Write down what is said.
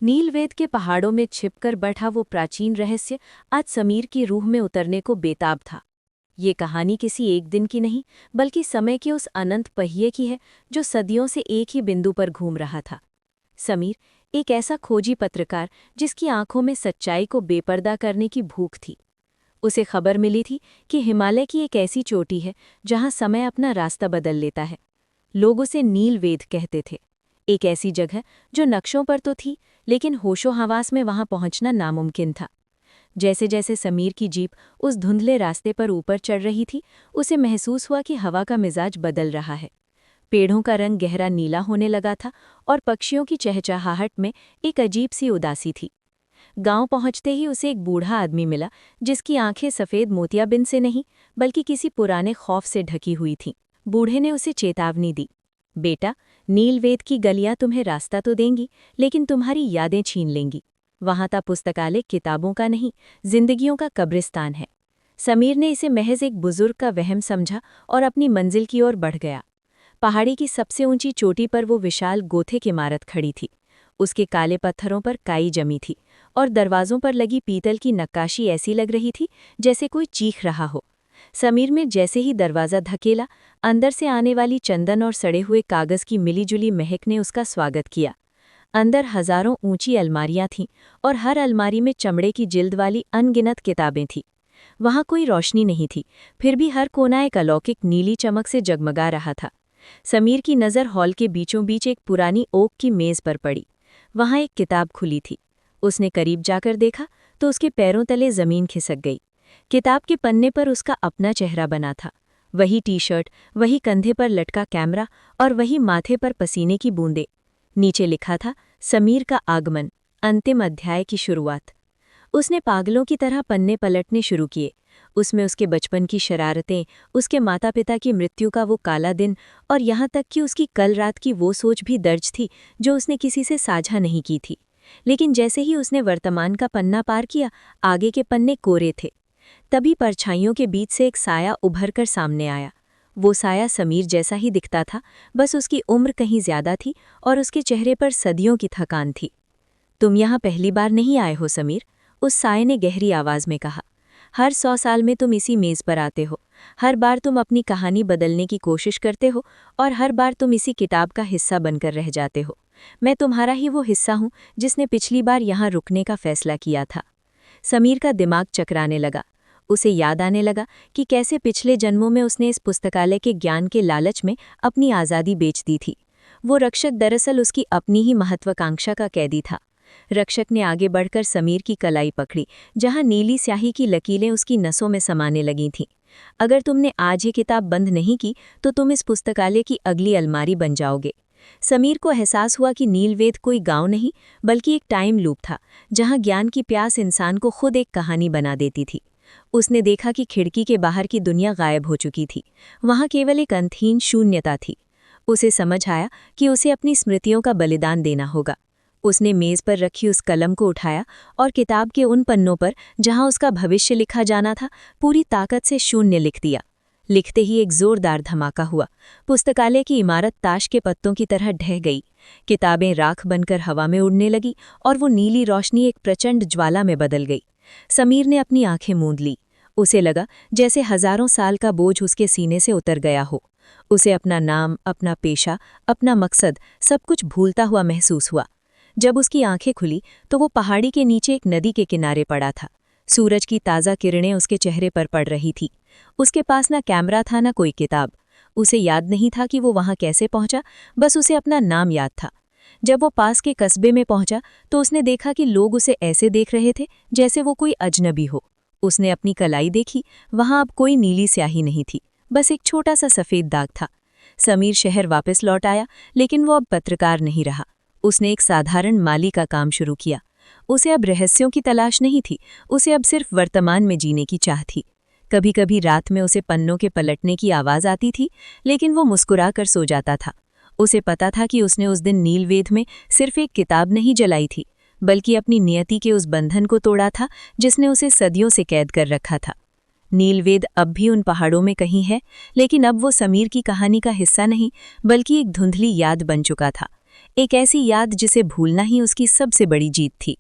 नीलवेद के पहाड़ों में छिपकर बैठा वो प्राचीन रहस्य आज समीर की रूह में उतरने को बेताब था। ये कहानी किसी एक दिन की नहीं, बल्कि समय के उस अनंत पहिए की है जो सदियों से एक ही बिंदु पर घूम रहा था। समीर एक ऐसा खोजी पत्रकार जिसकी आंखों में सच्चाई को बेपर्दा करने की भूख थी। उसे खबर मिली थी कि हिमालय की एक ऐसी चोटी है जहां समय अपना रास्ता बदल लेता है। लोग उसे नीलवेद कहते थे। एक ऐसी जगह जो नक्शों पर तो थी, लेकिन होशो हवास में वहां पहुंचना नामुमकिन था। जैसे जैसे समीर की जीप उस धुंधले रास्ते पर ऊपर चढ़ रही थी, उसे महसूस हुआ कि हवा का मिजाज बदल रहा है। पेड़ों का रंग गहरा नीला होने लगा था और पक्षियों की चहचहाहट में एक अजीब सी उदासी थी। गांव पहुंचते ही उसे एक बूढ़ा आदमी मिला, जिसकी आंखें सफ़ेद मोतियाबिंद से नहीं, बल्कि किसी पुराने खौफ से ढकी हुई थीं। बूढ़े ने उसे चेतावनी दी, बेटा, नीलवेद की गलियां तुम्हें रास्ता तो देंगी, लेकिन तुम्हारी यादें छीन लेंगी। वहां का पुस्तकालय किताबों का नहीं, जिंदगियों का कब्रिस्तान है। समीर ने इसे महज एक बुजुर्ग का वहम समझा और अपनी मंजिल की ओर बढ़ गया। पहाड़ी की सबसे ऊंची चोटी पर वो विशाल गोथिक इमारत खड़ी थी। उसके काले पत्थरों पर काई जमी थी और दरवाजों पर लगी पीतल की नक्काशी ऐसी लग रही थी जैसे कोई चीख रहा हो। समीर में जैसे ही दरवाज़ा धकेला, अंदर से आने वाली चंदन और सड़े हुए कागज़ की मिलीजुली महक ने उसका स्वागत किया। अंदर हज़ारों ऊंची अलमारियां थीं और हर अलमारी में चमड़े की जिल्द वाली अनगिनत किताबें थीं। वहां कोई रोशनी नहीं थी, फिर भी हर कोना एक अलौकिक नीली चमक से जगमगा रहा था। समीर की नज़र हॉल के बीचों बीच एक पुरानी ओक की मेज़ पर पड़ी। वहां एक किताब खुली थी। उसने करीब जाकर देखा तो उसके पैरों तले ज़मीन खिसक गई। किताब के पन्ने पर उसका अपना चेहरा बना था। वही टी-शर्ट, वही कंधे पर लटका कैमरा और वही माथे पर पसीने की बूंदें। नीचे लिखा था, समीर का आगमन, अंतिम अध्याय की शुरुआत। उसने पागलों की तरह पन्ने पलटने शुरू किए। उसमें उसके बचपन की शरारतें, उसके माता पिता की मृत्यु का वो काला दिन और यहाँ तक कि उसकी कल रात की वो सोच भी दर्ज थी जो उसने किसी से साझा नहीं की थी। लेकिन जैसे ही उसने वर्तमान का पन्ना पार किया, आगे के पन्ने कोरे थे। तभी परछाइयों के बीच से एक साया उभर कर सामने आया। वो साया समीर जैसा ही दिखता था, बस उसकी उम्र कहीं ज्यादा थी और उसके चेहरे पर सदियों की थकान थी। तुम यहाँ पहली बार नहीं आए हो समीर, उस साये ने गहरी आवाज में कहा। हर 100 साल में तुम इसी मेज पर आते हो। हर बार तुम अपनी कहानी बदलने की कोशिश करते हो और हर बार तुम इसी किताब का हिस्सा बनकर रह जाते हो। मैं तुम्हारा ही वो हिस्सा हूँ जिसने पिछली बार यहाँ रुकने का फैसला किया था। समीर का दिमाग चकराने लगा। उसे याद आने लगा कि कैसे पिछले जन्मों में उसने इस पुस्तकालय के ज्ञान के लालच में अपनी आज़ादी बेच दी थी। वो रक्षक दरअसल उसकी अपनी ही महत्वाकांक्षा का कैदी था। रक्षक ने आगे बढ़कर समीर की कलाई पकड़ी, जहां नीली स्याही की लकीरें उसकी नसों में समाने लगी थीं। अगर तुमने आज ये किताब बंद नहीं की तो तुम इस पुस्तकालय की अगली अलमारी बन जाओगे। समीर को एहसास हुआ कि नीलवेद कोई गांव नहीं, बल्कि एक टाइम लूप था, जहां ज्ञान की प्यास इंसान को खुद एक कहानी बना देती थी। उसने देखा कि खिड़की के बाहर की दुनिया गायब हो चुकी थी। वहां केवल एक अंतहीन शून्यता थी। उसे समझ आया कि उसे अपनी स्मृतियों का बलिदान देना होगा। उसने मेज पर रखी उस कलम को उठाया और किताब के उन पन्नों पर जहां उसका भविष्य लिखा जाना था, पूरी ताकत से शून्य लिख दिया। लिखते ही एक जोरदार धमाका हुआ। पुस्तकालय की इमारत ताश के पत्तों की तरह ढह गई। किताबें राख बनकर हवा में उड़ने लगी और वो नीली रोशनी एक प्रचंड ज्वाला में बदल गई। समीर ने अपनी आंखें मूंद ली। उसे लगा जैसे हजारों साल का बोझ उसके सीने से उतर गया हो। उसे अपना नाम, अपना पेशा, अपना मकसद सब कुछ भूलता हुआ महसूस हुआ। जब उसकी आंखें खुली तो वो पहाड़ी के नीचे एक नदी के किनारे पड़ा था। सूरज की ताज़ा किरणें उसके चेहरे पर पड़ रही थी। उसके पास ना कैमरा था, ना कोई किताब। उसे याद नहीं था कि वो वहां कैसे पहुंचा, बस उसे अपना नाम याद था। जब वो पास के कस्बे में पहुंचा तो उसने देखा कि लोग उसे ऐसे देख रहे थे जैसे वो कोई अजनबी हो। उसने अपनी कलाई देखी, वहां अब कोई नीली स्याही नहीं थी, बस एक छोटा सा सफ़ेद दाग था। समीर शहर वापस लौट आया, लेकिन वो अब पत्रकार नहीं रहा। उसने एक साधारण माली का काम शुरू किया। उसे अब रहस्यों की तलाश नहीं थी, उसे अब सिर्फ वर्तमान में जीने की चाह थी। कभी कभी रात में उसे पन्नों के पलटने की आवाज़ आती थी, लेकिन वो मुस्कुरा कर सो जाता था। उसे पता था कि उसने उस दिन नीलवेद में सिर्फ एक किताब नहीं जलाई थी, बल्कि अपनी नियति के उस बंधन को तोड़ा था जिसने उसे सदियों से कैद कर रखा था। नीलवेद अब भी उन पहाड़ों में कहीं है, लेकिन अब वो समीर की कहानी का हिस्सा नहीं, बल्कि एक धुंधली याद बन चुका था। एक ऐसी याद जिसे भूलना ही उसकी सबसे बड़ी जीत थी।